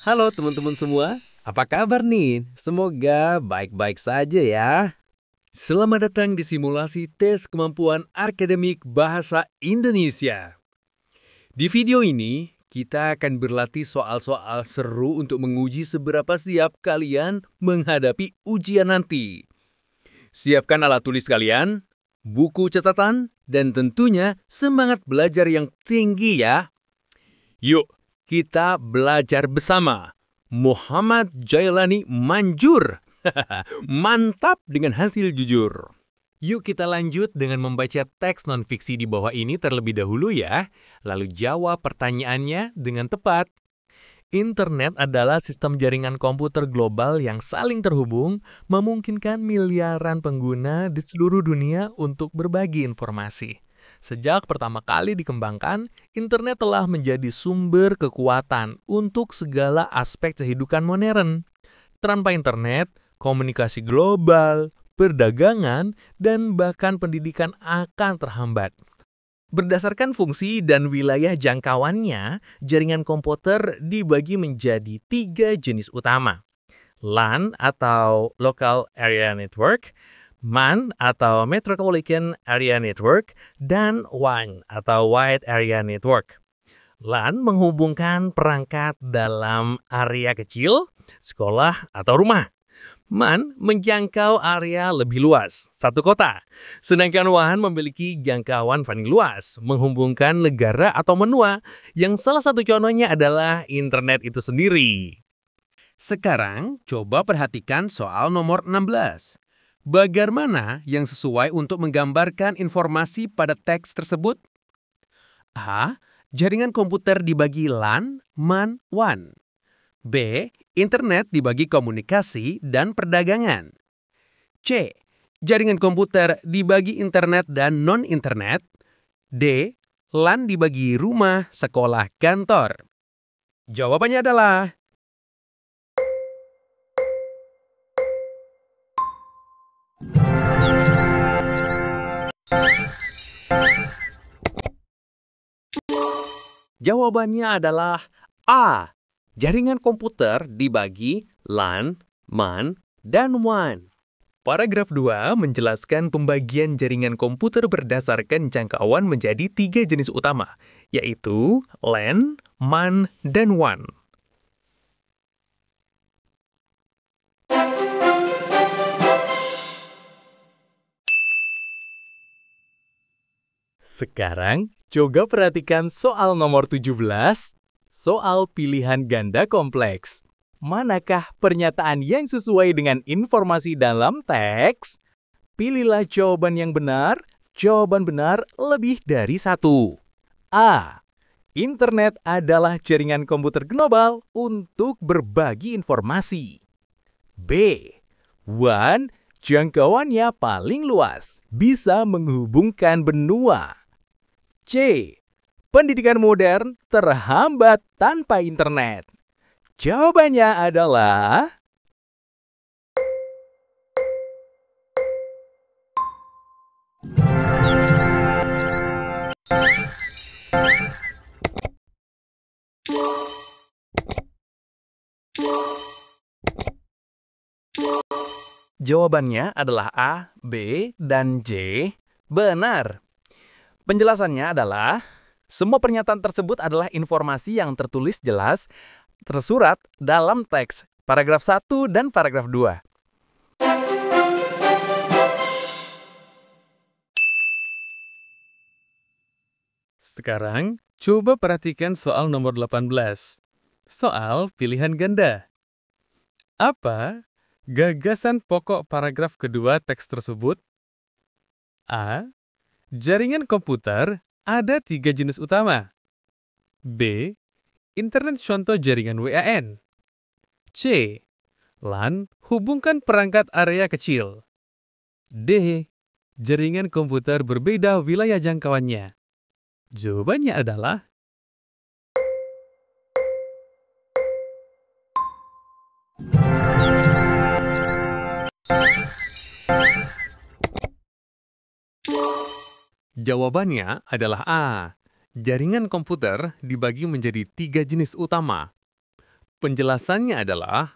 Halo teman-teman semua, apa kabar nih? Semoga baik-baik saja ya. Selamat datang di simulasi tes kemampuan akademik bahasa Indonesia. Di video ini, kita akan berlatih soal-soal seru untuk menguji seberapa siap kalian menghadapi ujian nanti. Siapkan alat tulis kalian, buku catatan, dan tentunya semangat belajar yang tinggi ya. Yuk, kita belajar bersama. Muhammad Jailani Manjur. Mantap dengan hasil jujur. Yuk kita lanjut dengan membaca teks non-fiksi di bawah ini terlebih dahulu ya. Lalu jawab pertanyaannya dengan tepat. Internet adalah sistem jaringan komputer global yang saling terhubung, memungkinkan miliaran pengguna di seluruh dunia untuk berbagi informasi. Sejak pertama kali dikembangkan, internet telah menjadi sumber kekuatan untuk segala aspek kehidupan modern. Tanpa internet, komunikasi global, perdagangan, dan bahkan pendidikan akan terhambat. Berdasarkan fungsi dan wilayah jangkauannya, jaringan komputer dibagi menjadi 3 jenis utama. LAN atau Local Area Network, MAN atau Metropolitan Area Network, dan WAN atau Wide Area Network. LAN menghubungkan perangkat dalam area kecil, sekolah, atau rumah. MAN menjangkau area lebih luas, satu kota. Sedangkan WAN memiliki jangkauan paling luas, menghubungkan negara atau benua, yang salah satu contohnya adalah internet itu sendiri. Sekarang, coba perhatikan soal nomor 16. Bagaimana yang sesuai untuk menggambarkan informasi pada teks tersebut? A. Jaringan komputer dibagi LAN, MAN, WAN. B. Internet dibagi komunikasi dan perdagangan. C. Jaringan komputer dibagi internet dan non-internet. D. LAN dibagi rumah, sekolah, kantor. Jawabannya adalah A. Jaringan komputer dibagi LAN, MAN, dan WAN. Paragraf 2 menjelaskan pembagian jaringan komputer berdasarkan jangkauan menjadi 3 jenis utama, yaitu LAN, MAN, dan WAN. Sekarang, coba perhatikan soal nomor 17, soal pilihan ganda kompleks. Manakah pernyataan yang sesuai dengan informasi dalam teks? Pilihlah jawaban yang benar. Jawaban benar lebih dari satu. A. Internet adalah jaringan komputer global untuk berbagi informasi. B. WAN jangkauannya paling luas, bisa menghubungkan benua. C. Pendidikan modern terhambat tanpa internet. Jawabannya adalah A, B, dan C. Benar. Penjelasannya adalah semua pernyataan tersebut adalah informasi yang tertulis jelas, tersurat dalam teks, paragraf 1 dan paragraf 2. Sekarang, coba perhatikan soal nomor 18. Soal pilihan ganda. Apa gagasan pokok paragraf kedua teks tersebut? A. Jaringan komputer ada 3 jenis utama. B. Internet contoh jaringan WAN. C. LAN hubungkan perangkat area kecil. D. Jaringan komputer berbeda wilayah jangkauannya. Jawabannya adalah A. Jaringan komputer dibagi menjadi 3 jenis utama. Penjelasannya adalah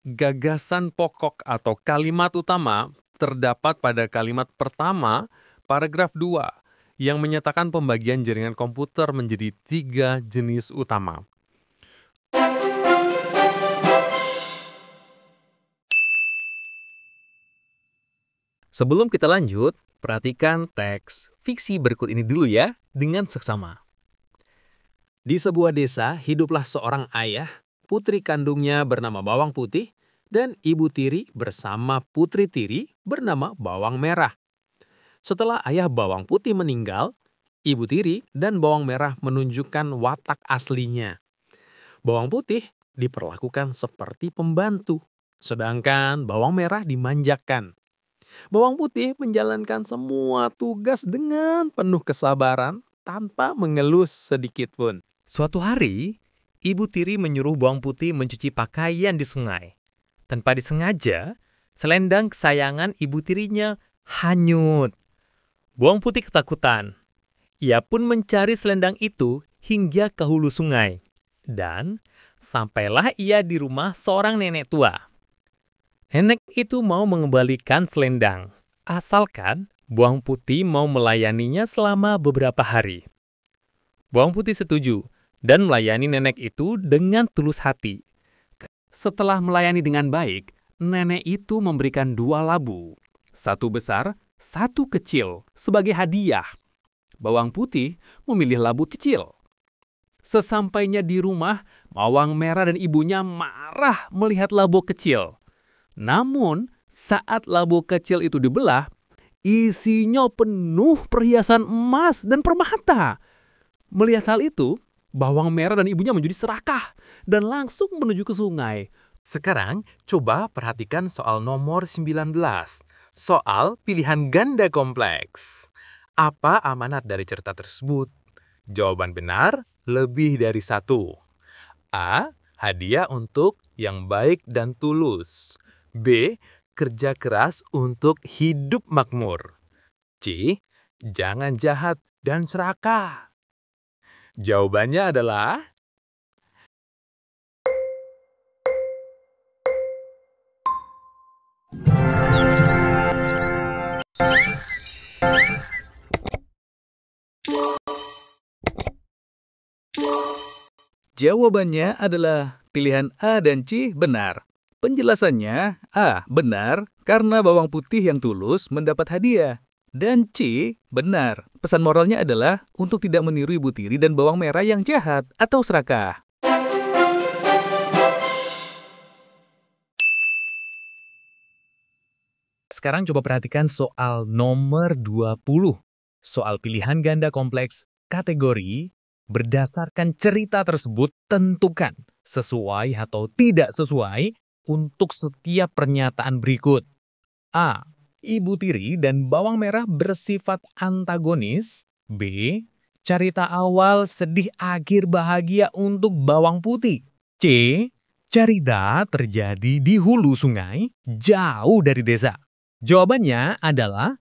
gagasan pokok atau kalimat utama terdapat pada kalimat pertama paragraf 2 yang menyatakan pembagian jaringan komputer menjadi 3 jenis utama. Sebelum kita lanjut, perhatikan teks fiksi berikut ini dulu ya, dengan seksama. Di sebuah desa, hiduplah seorang ayah, putri kandungnya bernama Bawang Putih, dan ibu tiri bersama putri tiri bernama Bawang Merah. Setelah ayah Bawang Putih meninggal, ibu tiri dan Bawang Merah menunjukkan watak aslinya. Bawang Putih diperlakukan seperti pembantu, sedangkan Bawang Merah dimanjakan. Bawang Putih menjalankan semua tugas dengan penuh kesabaran tanpa mengeluh sedikit pun. Suatu hari, ibu tiri menyuruh Bawang Putih mencuci pakaian di sungai. Tanpa disengaja, selendang kesayangan ibu tirinya hanyut. Bawang Putih ketakutan. Ia pun mencari selendang itu hingga ke hulu sungai. Dan sampailah ia di rumah seorang nenek tua. Nenek itu mau mengembalikan selendang, asalkan Bawang Putih mau melayaninya selama beberapa hari. Bawang Putih setuju dan melayani nenek itu dengan tulus hati. Setelah melayani dengan baik, nenek itu memberikan 2 labu, 1 besar, 1 kecil, sebagai hadiah. Bawang Putih memilih labu kecil. Sesampainya di rumah, Bawang Merah dan ibunya marah melihat labu kecil. Namun, saat labu kecil itu dibelah, isinya penuh perhiasan emas dan permata. Melihat hal itu, Bawang Merah dan ibunya menjadi serakah dan langsung menuju ke sungai. Sekarang, coba perhatikan soal nomor 19. Soal pilihan ganda kompleks. Apa amanat dari cerita tersebut? Jawaban benar, lebih dari 1. A. Hadiah untuk yang baik dan tulus. B. Kerja keras untuk hidup makmur. C. Jangan jahat dan serakah. Jawabannya adalah jawabannya adalah pilihan A dan C benar. Penjelasannya A benar karena Bawang Putih yang tulus mendapat hadiah. Dan C benar. Pesan moralnya adalah untuk tidak meniru ibu tiri dan Bawang Merah yang jahat atau serakah. Sekarang coba perhatikan soal nomor 20. Soal pilihan ganda kompleks kategori berdasarkan cerita tersebut tentukan sesuai atau tidak sesuai untuk setiap pernyataan berikut. A. Ibu tiri dan Bawang Merah bersifat antagonis. B. Cerita awal sedih akhir bahagia untuk Bawang Putih. C. Cerita terjadi di hulu sungai jauh dari desa. Jawabannya adalah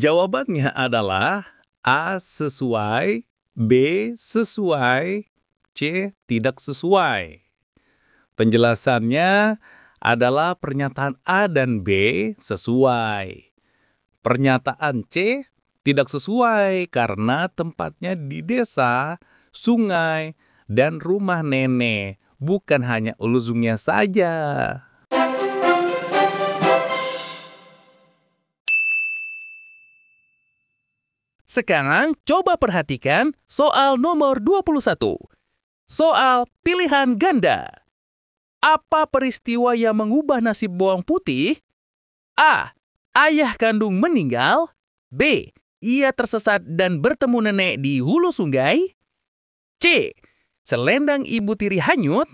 jawabannya adalah A sesuai, B sesuai, C tidak sesuai. Penjelasannya adalah pernyataan A dan B sesuai. Pernyataan C tidak sesuai karena tempatnya di desa, sungai, dan rumah nenek, bukan hanya ulu-zungnya saja. Sekarang coba perhatikan soal nomor 21. Soal pilihan ganda. Apa peristiwa yang mengubah nasib Bawang Putih? A. Ayah kandung meninggal. B. Ia tersesat dan bertemu nenek di hulu sungai. C. Selendang ibu tiri hanyut.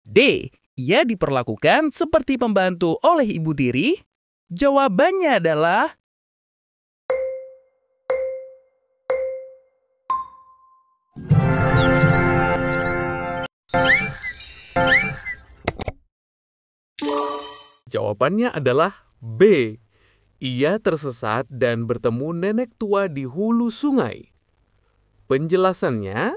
D. Ia diperlakukan seperti pembantu oleh ibu tiri. Jawabannya adalah Jawabannya adalah B. Ia tersesat dan bertemu nenek tua di hulu sungai. Penjelasannya,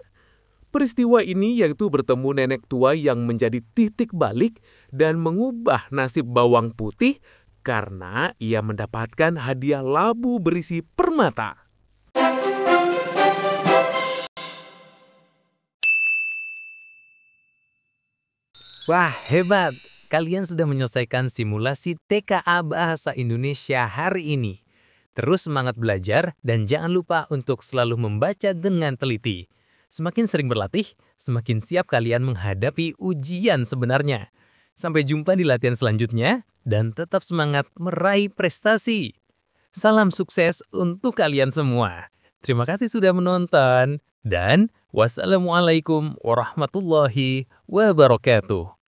peristiwa ini yaitu bertemu nenek tua yang menjadi titik balik dan mengubah nasib bawang putih karena ia mendapatkan hadiah labu berisi permata. Wah, hebat! Kalian sudah menyelesaikan simulasi TKA Bahasa Indonesia hari ini. Terus semangat belajar dan jangan lupa untuk selalu membaca dengan teliti. Semakin sering berlatih, semakin siap kalian menghadapi ujian sebenarnya. Sampai jumpa di latihan selanjutnya dan tetap semangat meraih prestasi. Salam sukses untuk kalian semua. Terima kasih sudah menonton dan wassalamualaikum warahmatullahi wabarakatuh.